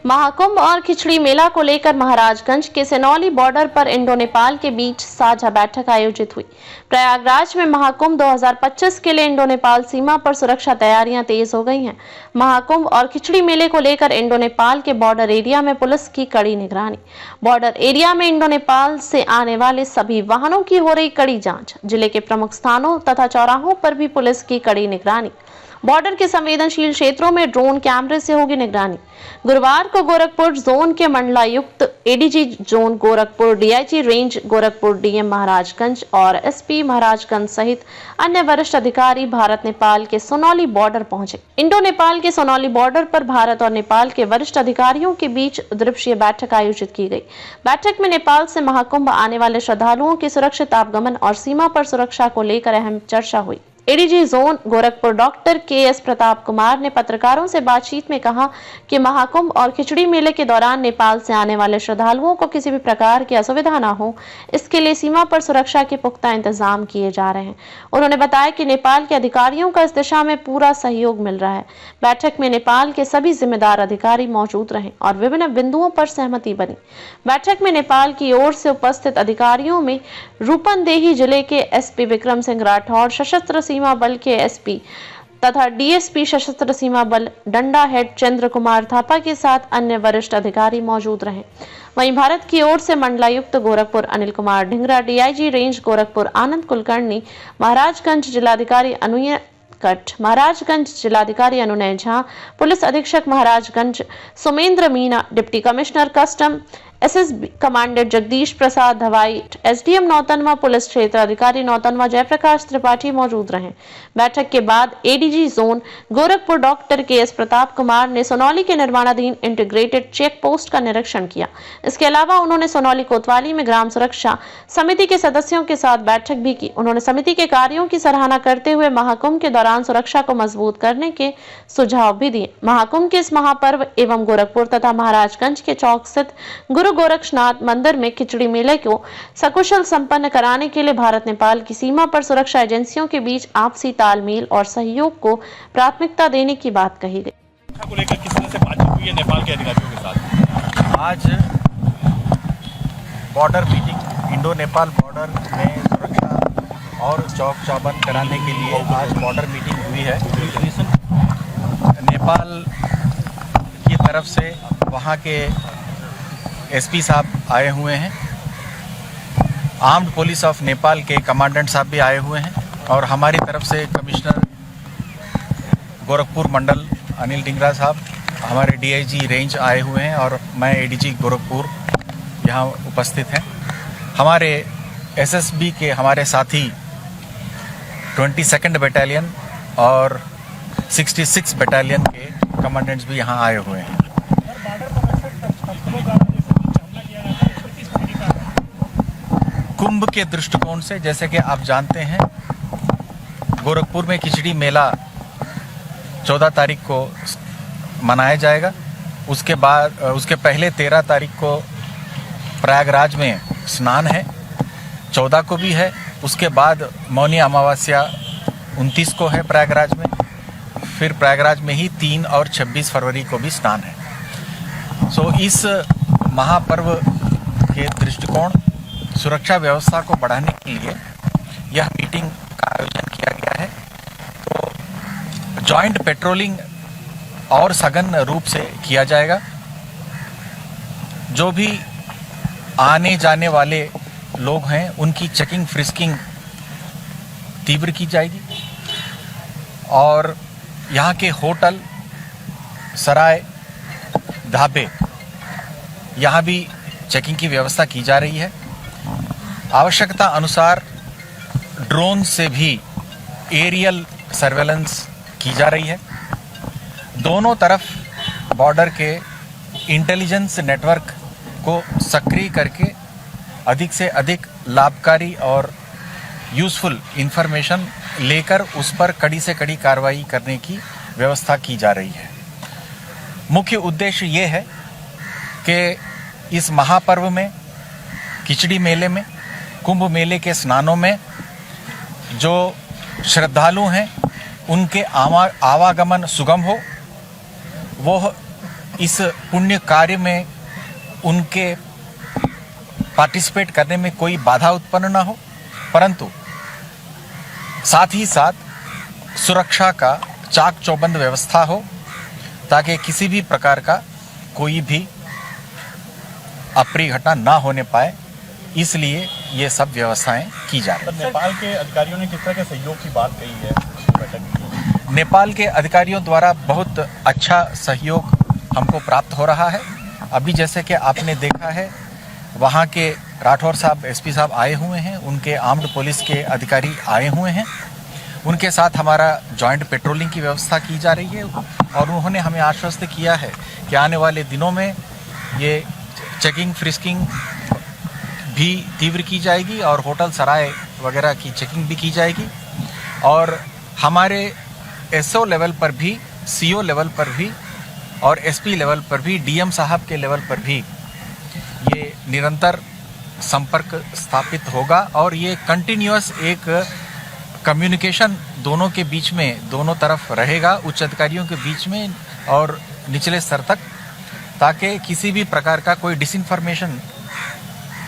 महाकुंभ और खिचड़ी मेला को लेकर महाराजगंज के सिनौली बॉर्डर पर इंडो नेपाल के बीच साझा बैठक आयोजित हुई। प्रयागराज में महाकुंभ 2025 के लिए इंडो नेपाल सीमा पर सुरक्षा तैयारियां तेज हो गई हैं। महाकुंभ और खिचड़ी मेले को लेकर इंडो नेपाल के बॉर्डर एरिया में पुलिस की कड़ी निगरानी। बॉर्डर एरिया में इंडो नेपाल से आने वाले सभी वाहनों की हो रही कड़ी जांच। जिले के प्रमुख स्थानों तथा चौराहों पर भी पुलिस की कड़ी निगरानी। बॉर्डर के संवेदनशील क्षेत्रों में ड्रोन कैमरे से होगी निगरानी। गुरुवार को गोरखपुर जोन के मंडलायुक्त, ADG zone Gorakhpur, DIG range Gorakhpur, DM Maharajganj और एसपी महाराजगंज सहित अन्य वरिष्ठ अधिकारी भारत नेपाल के सोनौली बॉर्डर पहुंचे। इंडो नेपाल के सोनौली बॉर्डर पर भारत और नेपाल के वरिष्ठ अधिकारियों के बीच द्विपक्षीय बैठक आयोजित की गई। बैठक में नेपाल से महाकुंभ आने वाले श्रद्धालुओं के सुरक्षित आवागमन और सीमा पर सुरक्षा को लेकर अहम चर्चा हुई। ADG zone Gorakhpur doctor KS. Pratap Kumar ने पत्रकारों से बातचीत में कहा कि महाकुंभ और खिचड़ी मेले के दौरान नेपाल से आने वाले श्रद्धालुओं को किसी भी प्रकार की असुविधा न हो, इसके लिए सीमा पर सुरक्षा के पुख्ता इंतजाम किए जा रहे हैं। उन्होंने बताया कि नेपाल के अधिकारियों का इस दिशा में पूरा सहयोग मिल रहा है। बैठक में नेपाल के सभी जिम्मेदार अधिकारी मौजूद रहे और विभिन्न बिंदुओं पर सहमति बनी। बैठक में नेपाल की ओर से उपस्थित अधिकारियों में रूपन्देही जिले के एसपी विक्रम सिंह राठौड़, सशस्त्र सीमा बल के एसपी तथा डीएसपी सशस्त्र सीमा बल डंडा हेड चंद्र कुमार थापा के साथ अन्य वरिष्ठ अधिकारी मौजूद रहे। वहीं भारत की ओर से मंडलायुक्त गोरखपुर अनिल कुमार ढिंगरा, डीआईजी रेंज गोरखपुर आनंद कुलकर्णी, महाराजगंज जिलाधिकारी अनुय कट, महाराजगंज जिलाधिकारी अनुनय झा, पुलिस अधीक्षक Maharajganj Sumendra Meena, deputy commissioner custom SSB commandant Jagdish Prasad Dhawai, SDM Nautanwa, police क्षेत्र अधिकारी नौतनवा जयप्रकाश त्रिपाठी मौजूद रहे। बैठक के बाद ADG zone Gorakhpur doctor KS. Pratap Kumar ने सोनौली के निर्माणाधीन इंटीग्रेटेड चेक पोस्ट का निरीक्षण किया। इसके अलावा उन्होंने सोनौली कोतवाली में ग्राम सुरक्षा समिति के सदस्यों के साथ बैठक भी की। उन्होंने समिति के कार्यों की सराहना करते हुए महाकुंभ के दौरान सुरक्षा को मजबूत करने के सुझाव भी दिए। महाकुंभ के इस महापर्व एवं गोरखपुर तथा महाराजगंज के चौक स्थित गुरु गोरक्षनाथ मंदिर में खिचड़ी मेले को सकुशल संपन्न कराने के लिए भारत नेपाल की सीमा पर सुरक्षा एजेंसियों के बीच आपसी तालमेल और सहयोग को प्राथमिकता देने की बात कही गई। को लेकर किस तरह से बातचीत हुई है नेपाल के अधिकारियों के साथ? आज border meeting, Indo Nepal border में सुरक्षा और चौक चौबंद कराने के लिए आज बॉर्डर मीटिंग हुई है। नेपाल की तरफ से वहाँ के एसपी साहब आए हुए हैं, आर्म्ड पुलिस ऑफ नेपाल के कमांडेंट साहब भी आए हुए हैं और हमारी तरफ से कमिश्नर गोरखपुर मंडल अनिल ढिंगरा साहब, हमारे डीआईजी रेंज आए हुए हैं और मैं एडीजी गोरखपुर यहाँ उपस्थित हैं। हमारे एसएसबी के हमारे साथी 22nd बटालियन और 66 बटालियन के कमांडेंट्स भी यहाँ आए हुए हैं। कुंभ के दृष्टिकोण से, जैसे कि आप जानते हैं, गोरखपुर में खिचड़ी मेला 14 तारीख को मनाया जाएगा। उसके पहले 13 तारीख को प्रयागराज में स्नान है, 14 को भी है। उसके बाद मौनी अमावस्या 29 को है प्रयागराज में। फिर प्रयागराज में ही 3 और 26 फरवरी को भी स्नान है। इस महापर्व के दृष्टिकोण सुरक्षा व्यवस्था को बढ़ाने के लिए यह मीटिंग का आयोजन किया गया है। तो जॉइंट पेट्रोलिंग और सघन रूप से किया जाएगा। जो भी आने जाने वाले लोग हैं उनकी चेकिंग फ्रिस्किंग तीव्र की जाएगी और यहाँ के होटल, सराय, ढाबे, यहाँ भी चेकिंग की व्यवस्था की जा रही है। आवश्यकता अनुसार ड्रोन से भी एरियल सर्वेलेंस की जा रही है। दोनों तरफ बॉर्डर के इंटेलिजेंस नेटवर्क को सक्रिय करके अधिक से अधिक लाभकारी और यूज़फुल इंफॉर्मेशन लेकर उस पर कड़ी से कड़ी कार्रवाई करने की व्यवस्था की जा रही है। मुख्य उद्देश्य ये है कि इस महापर्व में, खिचड़ी मेले में, कुंभ मेले के स्नानों में जो श्रद्धालु हैं उनके आवागमन सुगम हो, वो इस पुण्य कार्य में उनके पार्टिसिपेट करने में कोई बाधा उत्पन्न ना हो, परंतु साथ ही साथ सुरक्षा का चाक चौबंद व्यवस्था हो ताकि किसी भी प्रकार का कोई भी अप्रिय घटना ना होने पाए, इसलिए ये सब व्यवस्थाएं की जा रही हैं। नेपाल के अधिकारियों ने किस तरह के सहयोग की बात कही है बैठक में? नेपाल के अधिकारियों द्वारा बहुत अच्छा सहयोग हमको प्राप्त हो रहा है। अभी जैसे कि आपने देखा है, वहाँ के राठौर साहब एसपी साहब आए हुए हैं, उनके आर्म्ड पुलिस के अधिकारी आए हुए हैं, उनके साथ हमारा जॉइंट पेट्रोलिंग की व्यवस्था की जा रही है और उन्होंने हमें आश्वस्त किया है कि आने वाले दिनों में ये चेकिंग फ्रिस्किंग भी तीव्र की जाएगी और होटल सराय वगैरह की चेकिंग भी की जाएगी और हमारे एसओ लेवल पर भी, सीओ लेवल पर भी और एसपी लेवल पर भी, डीएम साहब के लेवल पर भी ये निरंतर संपर्क स्थापित होगा और ये कंटिन्यूअस एक कम्युनिकेशन दोनों के बीच में, दोनों तरफ रहेगा, उच्च अधिकारियों के बीच में और निचले स्तर तक, ताकि किसी भी प्रकार का कोई डिसइंफॉर्मेशन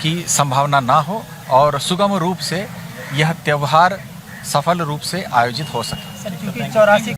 की संभावना ना हो और सुगम रूप से यह त्यौहार सफल रूप से आयोजित हो सके। सर, क्योंकि 84